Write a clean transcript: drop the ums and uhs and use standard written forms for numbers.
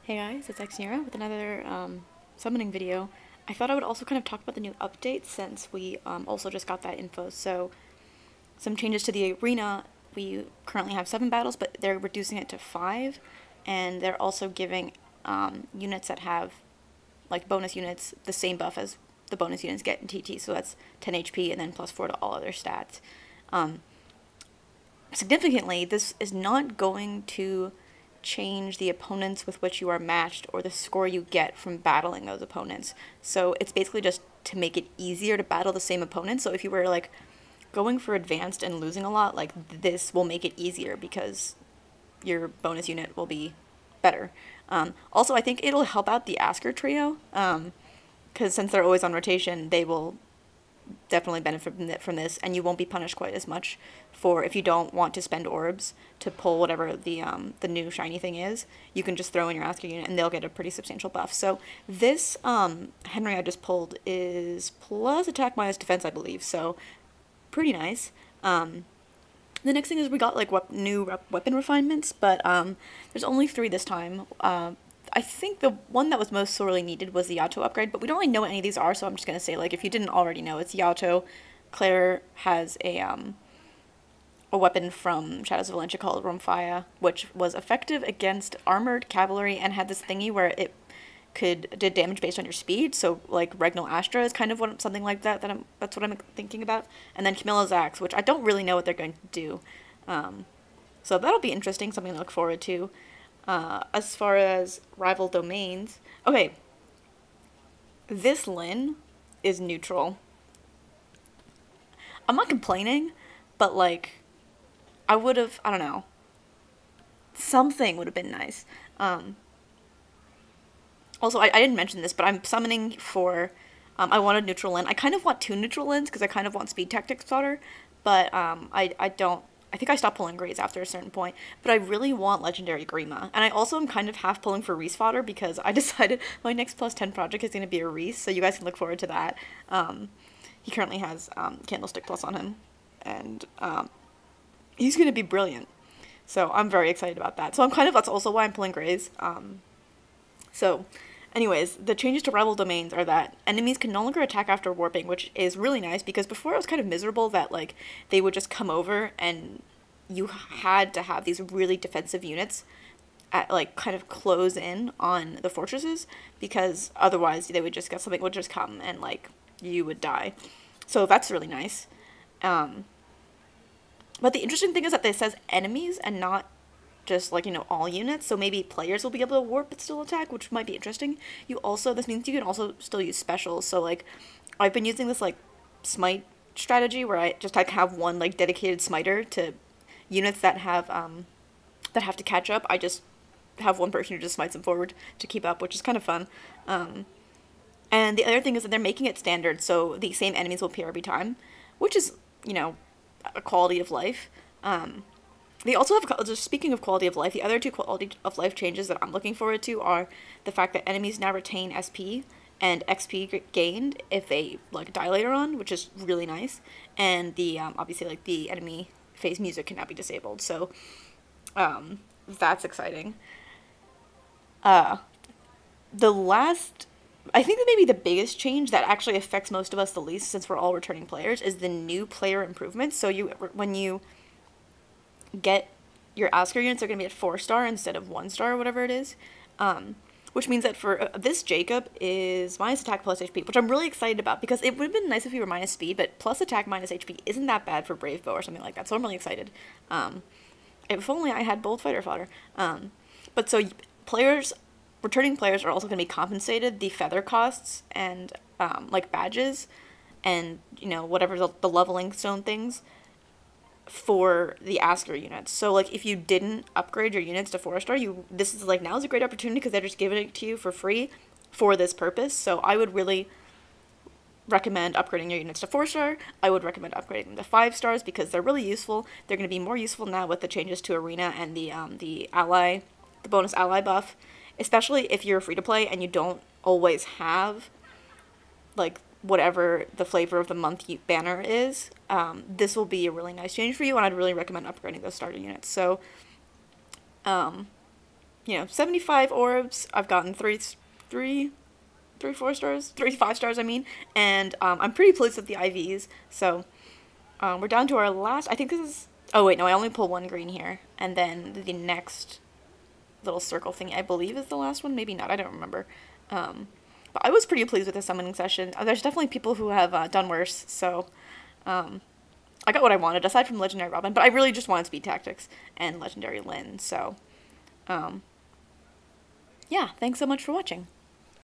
Hey guys, it's Xnira with another summoning video. I thought I would also kind of talk about the new update since we also just got that info. So, some changes to the arena. We currently have 7 battles, but they're reducing it to 5, and they're also giving units that have, like bonus units, the same buff as the bonus units get in TT. So that's 10 HP and then +4 to all other stats. Significantly, this is not going to change the opponents with which you are matched or the score you get from battling those opponents. So it's basically just to make it easier to battle the same opponents. So if you were like going for advanced and losing a lot, like this will make it easier because your bonus unit will be better. Also, I think it'll help out the Asker trio because since they're always on rotation, they will definitely benefit from this, and you won't be punished quite as much for if you don't want to spend orbs to pull whatever the new shiny thing is. You can just throw in your Asker unit, and they'll get a pretty substantial buff. So this Henry I just pulled is plus attack minus defense, I believe. So pretty nice. The next thing is we got like new weapon refinements, but there's only 3 this time. I think the one that was most sorely needed was the Yato upgrade, but we don't really know what any of these are, so I'm just going to say, like, if you didn't already know, it's Yato. Claire has a weapon from Shadows of Valencia called Rumfaya, which was effective against armored cavalry and had this thingy where it did damage based on your speed, so like Regnal Astra is kind of something like that, that's what I'm thinking about. And then Camilla's Axe, which I don't really know what they're going to do. So that'll be interesting, something to look forward to. As far as rival domains, okay, this Lyn is neutral. I'm not complaining, but like, I don't know, something would have been nice. Also, I didn't mention this, but I'm summoning for, I wanted neutral Lyn. I kind of want 2 neutral Lyns because I kind of want speed tactics fodder, but I think I stopped pulling Greys after a certain point, but I really want Legendary Grima. And I also am kind of half pulling for Reese fodder because I decided my next +10 project is going to be a Reese, so you guys can look forward to that. He currently has Candlestick Plus on him, and he's going to be brilliant. So I'm very excited about that. So that's also why I'm pulling Greys. So anyways, the changes to rival domains are that enemies can no longer attack after warping, which is really nice because before it was kind of miserable that like they would just come over and you had to have these really defensive units at like kind of close in on the fortresses because otherwise something would just come and like you would die. So that's really nice. But the interesting thing is that it says enemies and not just like, all units, so maybe players will be able to warp but still attack, which might be interesting. This means you can also still use specials, so like I've been using this like smite strategy where I just have one like dedicated smiter to units that have to catch up. I just have one person who just smites them forward to keep up, which is kind of fun. And the other thing is that they're making it standard, so the same enemies will appear every time, which is, a quality of life. They also have, just speaking of quality of life, the other 2 quality of life changes that I'm looking forward to are the fact that enemies now retain SP and XP gained if they like die later on, which is really nice. And the obviously like the enemy phase music can now be disabled, so that's exciting. I think that maybe the biggest change that actually affects most of us the least, since we're all returning players, is the new player improvements. So when you get your Asker units are going to be at 4-star instead of 1-star or whatever it is, which means that for this Jacob is minus attack plus HP, which I'm really excited about because it would have been nice if you were minus speed, but plus attack minus HP isn't that bad for Brave Bow or something like that, so I'm really excited. If only I had bold fighter fodder. But so returning players are also going to be compensated the feather costs and like badges and whatever the leveling stone things for the Asker units. So like if you didn't upgrade your units to 4-star, this is like now is a great opportunity because they're just giving it to you for free for this purpose. So I would really recommend upgrading your units to 4-star. I would recommend upgrading them to 5 stars because they're really useful. They're going to be more useful now with the changes to arena and the bonus ally buff, especially if you're free to play and you don't always have like whatever the flavor of the month banner is. This will be a really nice change for you, and I'd really recommend upgrading those starter units. So 75 orbs. I've gotten three, 4 stars, 3 5 stars, I mean, and I'm pretty pleased with the IVs. So we're down to our last. I think this is. Oh wait, no, I only pull 1 green here, and then the next little circle thing, I believe, is the last one. Maybe not. I don't remember. But I was pretty pleased with the summoning session. There's definitely people who have done worse, so I got what I wanted, aside from Legendary Robin, but I really just wanted Speed Tactics and Legendary Lyn, so yeah, thanks so much for watching.